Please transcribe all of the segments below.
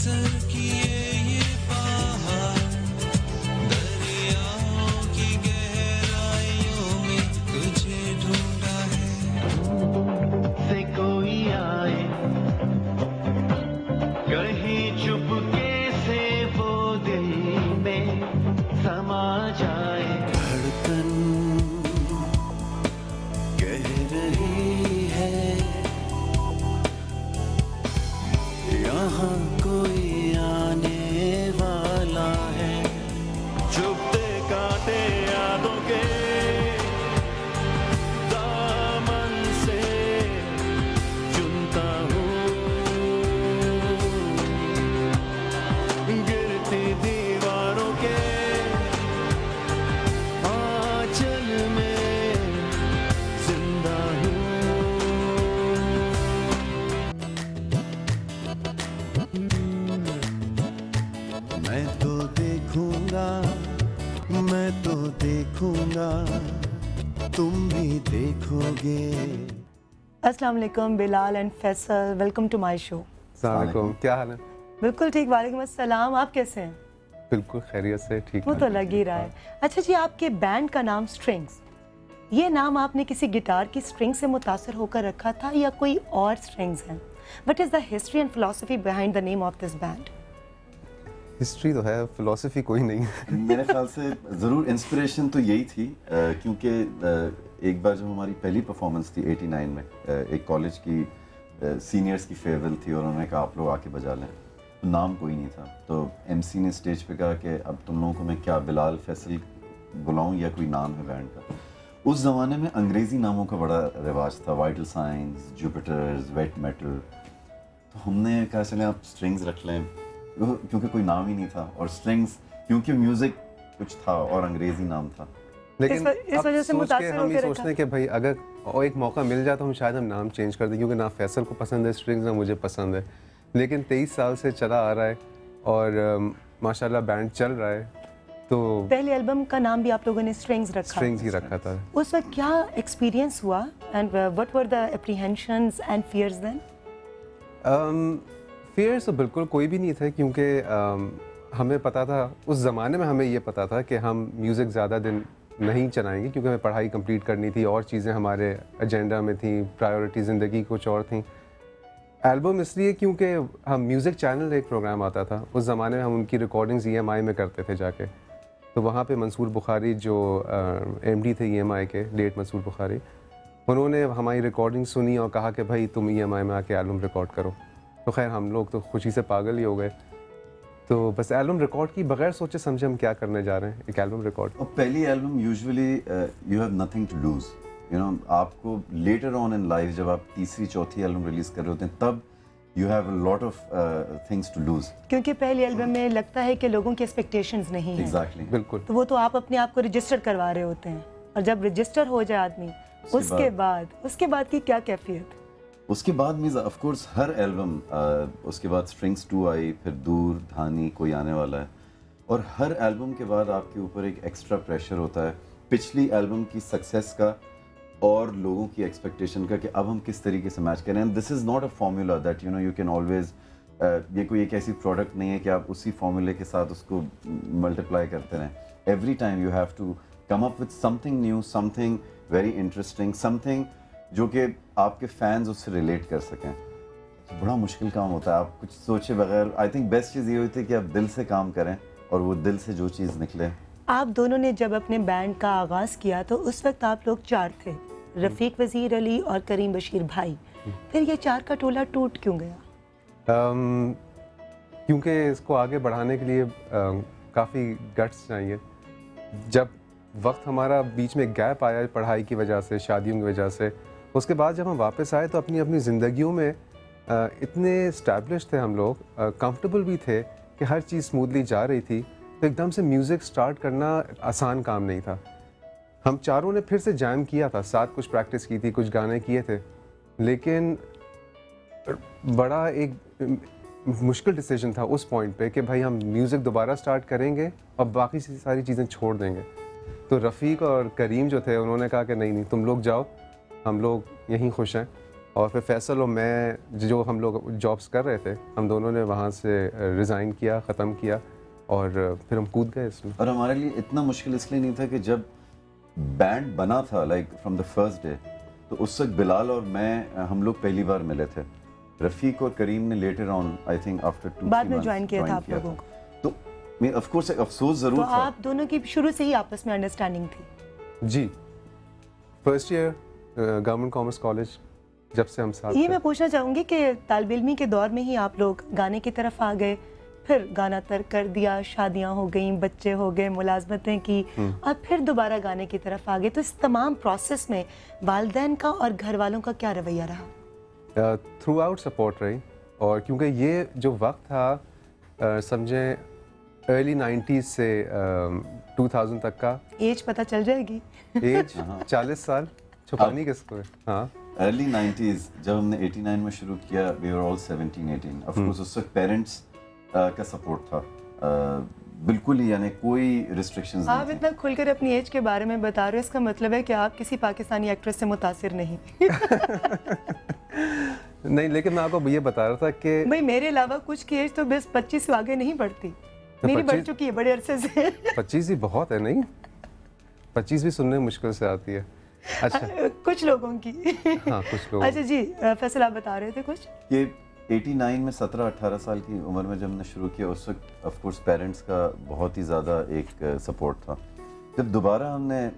Sir किए ये पहाड़, दरियाओं की गहराइयों में तुझे ढूंढा है। से कोई आए कहीं चुपके से वो दिल में समा जाए। धड़कन कह रही है यहाँ कोई आने वाला है। चुपते कांटे यादों के दामन से चुनता हूँ, गिरती दीवारों के आंचल में जिंदा हूँ। मैं तो देखूंगा, मैं तो देखूंगा, तुम भी देखोगे। अस्सलाम वालेकुम Bilal and Faisal, welcome to my show. अस्सलाम वालेकुम, क्या हाल है? बिल्कुल ठीक, वालेकुम अस्सलाम। आप कैसे हैं? बिल्कुल खैरियत से, ठीक वो है। तो लग ही रहा है। अच्छा जी, आपके बैंड का नाम स्ट्रिंग्स, ये नाम आपने किसी गिटार की स्ट्रिंग से मुतासर होकर रखा था या कोई और स्ट्रिंग्स हैं? What is the history and philosophy behind the name of this band? History तो है, फिलॉसफी कोई नहीं है। मेरे ख्याल से ज़रूर इंस्पिरेशन तो यही थी, क्योंकि एक बार जब हमारी पहली परफॉर्मेंस थी 89 में, एक कॉलेज की सीनियर्स की फेयरवेल थी और उन्होंने कहा आप लोग आके बजा लें। तो नाम कोई नहीं था, तो एमसी ने स्टेज पे कहा कि अब तुम लोगों को मैं क्या बिलाल फैसल बुलाऊं या कोई नाम है बैंड का। उस ज़माने में अंग्रेज़ी नामों का बड़ा रिवाज था, वाइटल साइंस, जुपिटर्स, वेट मेटल। तो हमने कहा चले आप स्ट्रिंग्स रख लें, क्योंकि कोई नाम ही नहीं था, और स्ट्रिंग्स क्योंकि म्यूजिक कुछ था और अंग्रेजी नाम था। लेकिन इस वजह से सोच के मुतासिर हम ये होकर सोचते हैं कि भाई अगर और एक मौका मिल जाए तो हम शायद हम नाम चेंज कर दें, क्योंकि ना फैसल को पसंद है स्ट्रिंग्स, ना मुझे पसंद है। लेकिन 23 साल से चला आ रहा है और माशाल्लाह बैंड चल रहा है। तो पहले एल्बम का नाम भी आप लोगों ने स्ट्रिंग्स रखा, स्ट्रिंग्स ही रखा था। उस वक्त क्या एक्सपीरियंस हुआ and what were the apprehensions and fears then? Fears तो बिल्कुल कोई भी नहीं थे, क्योंकि हमें पता था उस ज़माने में, हमें ये पता था कि हम म्यूज़िक ज़्यादा दिन नहीं चलाएंगे, क्योंकि हमें पढ़ाई कंप्लीट करनी थी, और चीज़ें हमारे एजेंडा में थी, प्रायोरिटी ज़िंदगी कुछ और थी। एल्बम इसलिए क्योंकि हम म्यूज़िक चैनल एक प्रोग्राम आता था उस ज़माने में, हम उनकी रिकॉर्डिंग्स EMI में करते थे जाके। तो वहाँ पे मंसूर बुखारी जो MD थे EMI के, लेट मंसूर बुखारी, उन्होंने हमारी रिकॉर्डिंग सुनी और कहा कि भाई तुम EMI में आके एल्बम रिकॉर्ड करो। तो खैर हम लोग तो खुशी से पागल ही हो गए। तो बस एल्बम रिकॉर्ड की बगैर सोचे समझे हम क्या करने जा रहे हैं, एक एल्बम रिकॉर्ड। और पहली album usually you have nothing to lose, you know. आपको लेटर ऑन इन लाइफ जब आप तीसरी चौथी एल्बम रिलीज कर रहे होते हैं, तब you have a lot of things to lose, क्योंकि पहली एल्बम में लगता है कि लोगों की एक्सपेक्टेशंस नहीं है। एग्जैक्टली, बिल्कुल। तो वो तो आप अपने आप को रजिस्टर करवा रहे होते हैं, और जब रजिस्टर हो जाए आदमी, उसके बाद की क्या कैफियत? उसके बाद means of course her album, उसके बाद स्ट्रिंग्स 2 आई, फिर दूर, धानी, कोई आने वाला है, और हर एल्बम के बाद आपके ऊपर एक एक्स्ट्रा प्रेशर होता है पिछली एल्बम की सक्सेस का और लोगों की एक्सपेक्टेशन का, कि अब हम किस तरीके से मैच करें। And this is not a formula that you know you can always, ये कोई एक ऐसी प्रोडक्ट नहीं है कि आप उसी फार्मूले के साथ उसको मल्टीप्लाई करते रहें। Every time you have to come up with something new, something very interesting, something जो कि आपके फैंस उससे रिलेट कर सकें। तो बड़ा मुश्किल काम होता है, आप कुछ सोचे बगैर। आई थिंक बेस्ट चीज़ ये होती है कि आप दिल से काम करें और वो दिल से जो चीज़ निकले। आप दोनों ने जब अपने बैंड का आगाज़ किया तो उस वक्त आप लोग 4 थे, रफ़ीक वज़ीर अली और करीम बशीर भाई। फिर ये 4 का टोला टूट क्यों गया? क्योंकि इसको आगे बढ़ाने के लिए काफ़ी गट्स चाहिए। जब वक्त हमारा बीच में गैप आया पढ़ाई की वजह से, शादियों की वजह से, उसके बाद जब हम वापस आए तो अपनी अपनी ज़िंदगियों में इतने इस्टेब्लिश थे हम लोग, कंफर्टेबल भी थे कि हर चीज़ स्मूथली जा रही थी, तो एकदम से म्यूज़िक स्टार्ट करना आसान काम नहीं था। हम चारों ने फिर से जैम किया था, साथ कुछ प्रैक्टिस की थी, कुछ गाने किए थे, लेकिन बड़ा एक मुश्किल डिसीजन था उस पॉइंट पे कि भाई हम म्यूज़िक दोबारा स्टार्ट करेंगे और बाकी सारी चीज़ें छोड़ देंगे। तो रफ़ीक और करीम जो थे उन्होंने कहा कि नहीं तुम लोग जाओ, हम लोग यहीं खुश हैं। और फिर फैसल और मैं जो हम लोग जॉब्स कर रहे थे, हम दोनों ने वहाँ से रिज़ाइन किया, ख़त्म किया और फिर हम कूद गए इसमें। और हमारे लिए इतना मुश्किल इसलिए नहीं था कि जब बैंड बना था like from the first day, तो उस वक्त बिलाल और मैं हम लोग पहली बार मिले थे। रफ़ीक और करीम ने later on I think after 2-3 बाद में ज्वाइन किया था आप लोगों को। तो मैं ऑफ कोर्स एक अफसोस ज़रूर तो था। आप दोनों की शुरू से ही आपस में अंडरस्टैंडिंग थी? जी, first year government commerce college जब से हम साथ ये थे। मैं पूछना चाहूँगी कि तालिब इल्मी के दौर में ही आप लोग गाने की तरफ आ गए, फिर गाना तर्क कर दिया, शादियाँ हो गई, बच्चे हो गए, मुलाजमतें की, और फिर दोबारा गाने की तरफ आ गए। तो इस तमाम प्रोसेस में वालिदैन का और घर वालों का क्या रवैया रहा? थ्रू आउट सपोर्ट रही, और क्योंकि ये जो वक्त था समझें अर्ली 90s से 2000 तक का, एज पता चल जाएगी। एज 40 साल छुपानी किसको है। हाँ, अर्ली 90s जब हमने 89 में शुरू किया, we were all 17-18। Of course उस वक्त पेरेंट्स का सपोर्ट था बिल्कुल ही, यानी कोई रिस्ट्रिक्शंस आप नहीं थी। इतना खुलकर अपनी एज के बारे में बता रहे हो, इसका मतलब है कि आप किसी पाकिस्तानी एक्ट्रेस से मुतासिर नहीं। नहीं, लेकिन मैं आपको ये बता रहा था कि भाई मेरे अलावा कुछ की एज तो बस 25 से आगे नहीं बढ़ती, मेरी बढ़ 25 चुकी है बड़े अरसे से। 25 ही बहुत है, नहीं 25 भी सुनने में मुश्किल से आती है। अच्छा, कुछ लोगों की। हाँ कुछ लोग। अच्छा जी, फैसल आप बता रहे थे कुछ? ये 89 में 17-18 साल की उम्र में जब हमने शुरू किया, उस वक्त ऑफ कोर्स पेरेंट्स का बहुत ही ज़्यादा एक सपोर्ट था। जब दोबारा हमने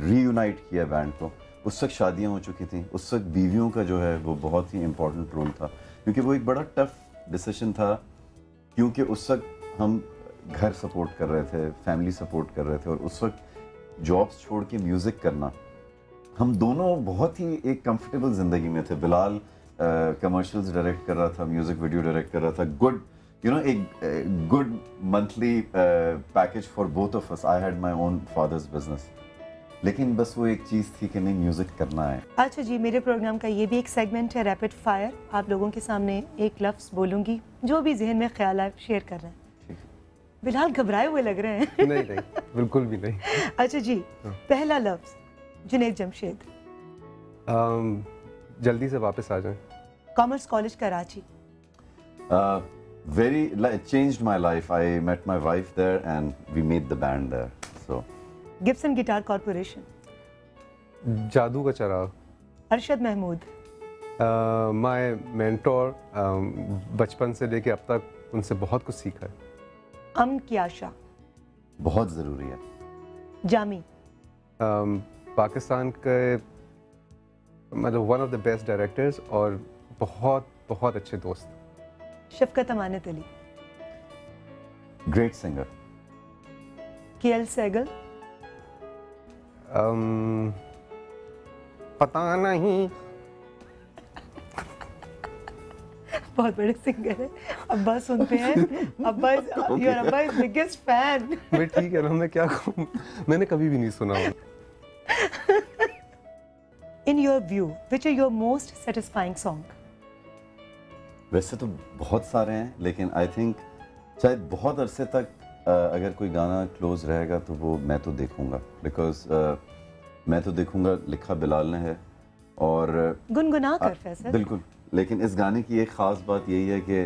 रीयूनाइट किया बैंड को, उस वक्त शादियाँ हो चुकी थी, उस वक्त बीवियों का जो है वो बहुत ही इम्पोर्टेंट रोल था, क्योंकि वो एक बड़ा टफ डिसीजन था, क्योंकि उस वक्त हम घर सपोर्ट कर रहे थे, फैमिली सपोर्ट कर रहे थे, और उस वक्त जॉब्स छोड़ के म्यूज़िक करना, हम दोनों बहुत ही एक कंफर्टेबल ज़िंदगी में थे। बिलाल कमर्शियल्स डायरेक्ट कर रहा था, म्यूज़िक वीडियो डायरेक्ट कर रहा था, गुड एक good monthly package for both of us. I had my own father's business, लेकिन बस वो एक चीज़ थी कि नहीं, म्यूज़िक करना है। अच्छा जी, मेरे प्रोग्राम का ये भी एक सेगमेंट है रैपिड फायर। आप लोगों के सामने एक लफ्ज़ बोलूँगी, जो भी जहन में ख्याल आए शेयर कर रहे हैं। बिलाल घबराए हुए लग रहे हैं। नहीं नहीं, बिल्कुल भी नहीं। अच्छा जी, पहला लफ्ज़ जुनैद जमशेद। जल्दी से वापस आ जाएं। Commerce college Karachi. Very, it changed my life. I met my wife there and we made the band there. So, Gibson guitar corporation. जादू का चराग। अरशद महमूद। माय मेंटोर, बचपन से लेके अब तक उनसे बहुत कुछ सीखा है। अमन की आशा। बहुत ज़रूरी है। जामी। पाकिस्तान के मतलब one of the best directors और बहुत बहुत अच्छे दोस्त। Shafqat Amanat Ali. Great singer. KL Saigal. पता नहीं। बहुत बड़े सिंगर है। अब्बा सुनते हैं। अब्बा योर अब्बा इज बिगेस्ट फैन। मैं ठीक है ना, मैं क्या कहूँ, मैंने कभी भी नहीं सुना। In your view, which are your most satisfying song? वैसे तो बहुत सारे हैं, लेकिन आई थिंक शायद बहुत अरसे तक अगर कोई गाना क्लोज रहेगा तो वो मैं तो देखूंगा, बिकॉज मैं तो देखूंगा लिखा बिलाल ने है। और गुनगुना कर फैसल। बिल्कुल, लेकिन इस गाने की एक ख़ास बात यही है कि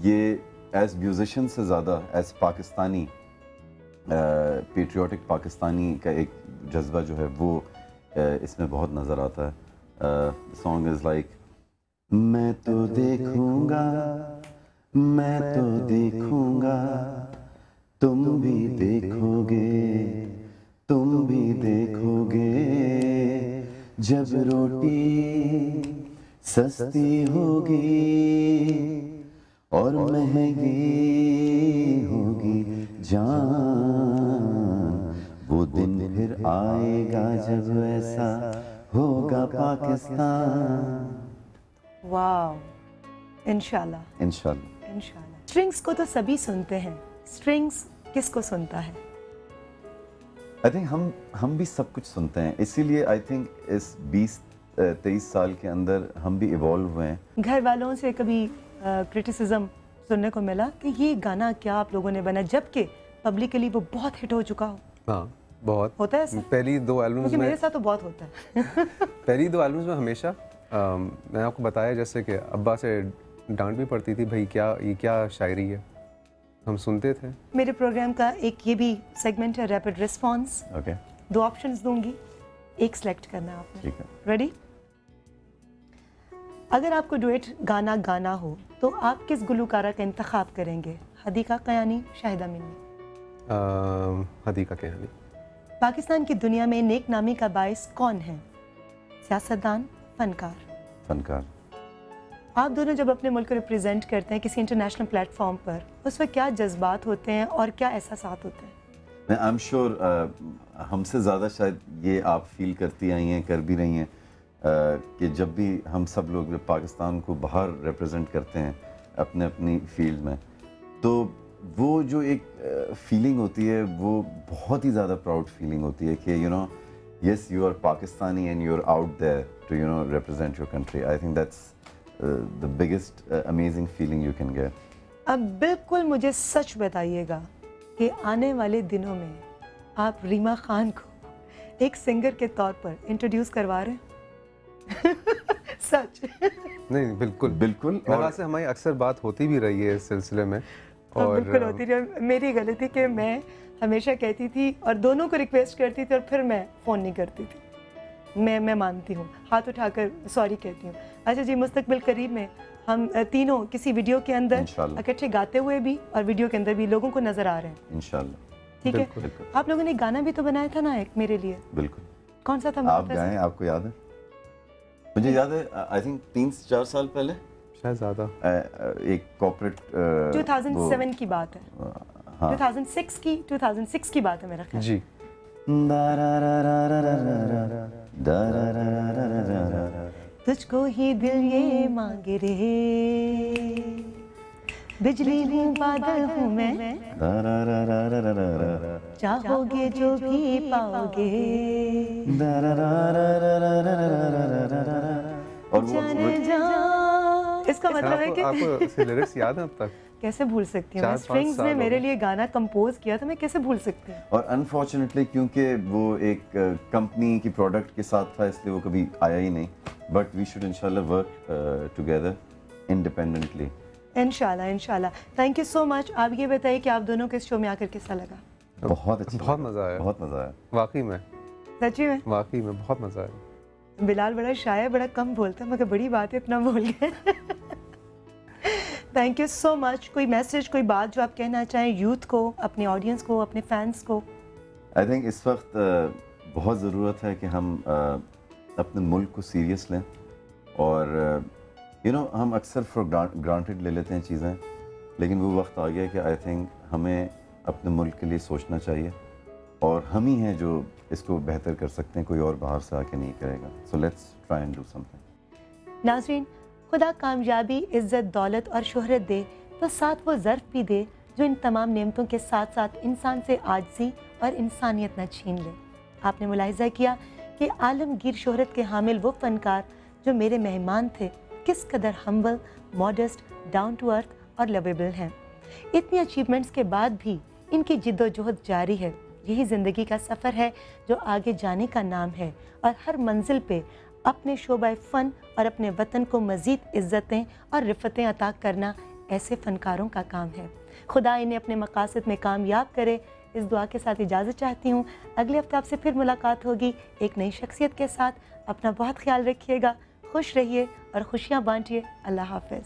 ये एज म्यूजिशियन से ज़्यादा एज पाकिस्तानी, पेट्रियाटिक पाकिस्तानी का एक जज्बा जो है वो इसमें बहुत नज़र आता है। सॉन्ग इज़ लाइक, मैं तो देखूंगा, मैं तो देखूंगा, तुम भी देखोगे, तुम भी देखोगे, जब रोटी सस्ती होगी और महंगी होगी जान, वो दिन फिर आएगा जब ऐसा होगा पाकिस्तान। वाव, इंशाल्लाह इंशाल्लाह। इंशाल्लाह। स्ट्रिंग्स को तो सभी सुनते हैं, स्ट्रिंग्स किसको सुनता है? आई थिंक हम भी सब कुछ सुनते हैं, इसीलिए आई थिंक इस 20-23 साल के अंदर हम भी इवॉल्व हुए हैं। घर वालों से कभी क्रिटिसिज्म सुनने को मिला कि ये गाना क्या आप लोगों ने बना, जबकि पब्लिकली वो बहुत हिट हो चुका हो? हाँ, बहुत होता है ऐसा? पहली 2 एल्बम्स क्योंकि में, मेरे साथ तो बहुत होता है। पहली 2 एल्बम्स में हमेशा मैंने आपको बताया जैसे कि अब्बा से डांट भी पड़ती थी, भाई ये क्या शायरी है, हम सुनते थे। मेरे प्रोग्राम का एक ये भी सेगमेंट है रैपिड रिस्पॉन्स। ओके, 2 ऑप्शंस दूंगी, एक सेलेक्ट करना है आपने। ठीक है। रेडी? अगर आपको डुएट गाना गाना हो तो आप किस गुलकारा का इंतखाब करेंगे? हदीका कयानी, शाहिदा मिन्नी? हदीका कयानी। पाकिस्तान की दुनिया में नेक नामी का बाइस कौन है? सियासतदान, फनकार? फनकार। आप दोनों जब अपने मुल्क को रिप्रेजेंट करते हैं किसी इंटरनेशनल प्लेटफॉर्म पर, उस वक्त क्या जज्बात होते हैं और क्या एहसासात होते हैं? आई एम श्योर हमसे ज़्यादा शायद ये आप फील करती आई हैं, कर भी रही हैं कि जब भी हम सब लोग जब पाकिस्तान को बाहर रिप्रेजेंट करते हैं अपने अपनी फील्ड में, तो वो जो एक फीलिंग होती है वो बहुत ही ज़्यादा प्राउड फीलिंग होती है कि you know yes you are Pakistani and you're out there to represent your country. I think that's the biggest amazing feeling you can get. अब बिल्कुल मुझे सच बताइएगा कि आने वाले दिनों में आप रीमा खान को एक सिंगर के तौर पर इंट्रोड्यूस करवा रहे हैं? सच? नहीं, बिल्कुल बिल्कुल। और से हमारी अक्सर बात होती भी रही है इस सिलसिले में। और बिल्कुल होती रही। मेरी गलती कि मैं हमेशा कहती थी और दोनों को रिक्वेस्ट करती थी और फिर मैं फ़ोन नहीं करती थी। मैं मानती हूँ, हाथ उठाकर सॉरी कहती हूँ। अच्छा जी, मुस्तकबिल करीब में हम तीनों किसी वीडियो के अंदर इकट्ठे गाते हुए भी और वीडियो के अंदर भी लोगों को नजर आ रहे हैं इंशाल्लाह। ठीक है। आप लोगों ने गाना भी तो बनाया था ना एक मेरे लिए? बिल्कुल। कौन सा था? आप गाएं, आपको याद है? मुझे याद है, आई थिंक 3-4 साल पहले, शायद ज़्यादा, एक कॉर्पोरेट 2007 की बात है। हाँ। 2006 की बात है मेरा ख्याल। जी। तुझको ही दिल ये मांगे रे, बिजली हूँ बादल हूँ मैं, चाहोगे जो भी पाओगे। इसका मतलब है कि आपको लिरिक्स याद है अब तक? कैसे भूल सकती हूँ? स्ट्रिंग्स ने मेरे लिए गाना कंपोज किया था, मैं कैसे भूल सकती हूँ? और अनफॉर्चुनेटली क्योंकि वो एक कंपनी की प्रोडक्ट के साथ था इसलिए वो कभी आया ही नहीं, बट वी शुड इंशाल्लाह वर्क टुगेदर इंडिपेंडेंटली। इंशाल्लाह इंशाल्लाह। Thank you so much. आप ये बताइए कि आप दोनों को इस शो में आकर कैसा लगा? बहुत अच्छा, बहुत मज़ा आया, बहुत मज़ा आया वाकई में। सच्ची में? वाकई में बहुत मज़ा आया। बिलाल बड़ा शायर, बड़ा कम बोलता, मगर बड़ी बात है इतना बोल गए। Thank you so much. कोई मैसेज, कोई बात जो आप कहना चाहें यूथ को, अपने ऑडियंस को, अपने फैंस को? आई थिंक इस वक्त बहुत ज़रूरत है कि हम अपने मुल्क को सीरियस लें और हम अक्सर फॉर ग्रांटेड ले लेते हैं चीज़ें, लेकिन वो वक्त आ गया कि आई थिंक हमें अपने मुल्क के लिए सोचना चाहिए और हम ही हैं जो इसको बेहतर कर सकते हैं, कोई और बाहर से आके नहीं करेगा। So let's try and do something. नाज़रीन, खुदा कामयाबी, इज़्ज़त, दौलत और शोहरत दे तो साथ वो ज़र्फ़ भी दे जो इन तमाम नेमतों के साथ साथ इंसान से आजिज़ी और इंसानियत न छीन ले। आपने मुलाहिज़ा किया कि आलमगीर शोहरत के हामिल वो फ़नकार जो मेरे मेहमान थे किस कदर humble, modest, down to earth और लवेबल हैं। इतनी अचीवमेंट्स के बाद भी इनकी जिद्दोजहद जारी है। यही ज़िंदगी का सफ़र है जो आगे जाने का नाम है और हर मंजिल पे अपने शोबा फ़न और अपने वतन को मज़ीद इज़्ज़तें और रिफ़तें अता करना ऐसे फ़नकारों का काम है। खुदा इन्हें अपने मकासद में कामयाब करे। इस दुआ के साथ इजाज़त चाहती हूँ। अगले हफ्ते आपसे फिर मुलाकात होगी एक नई शख्सियत के साथ। अपना बहुत ख्याल रखिएगा, खुश रहिए और खुशियाँ बांटिए। अल्लाह हाफ़िज़।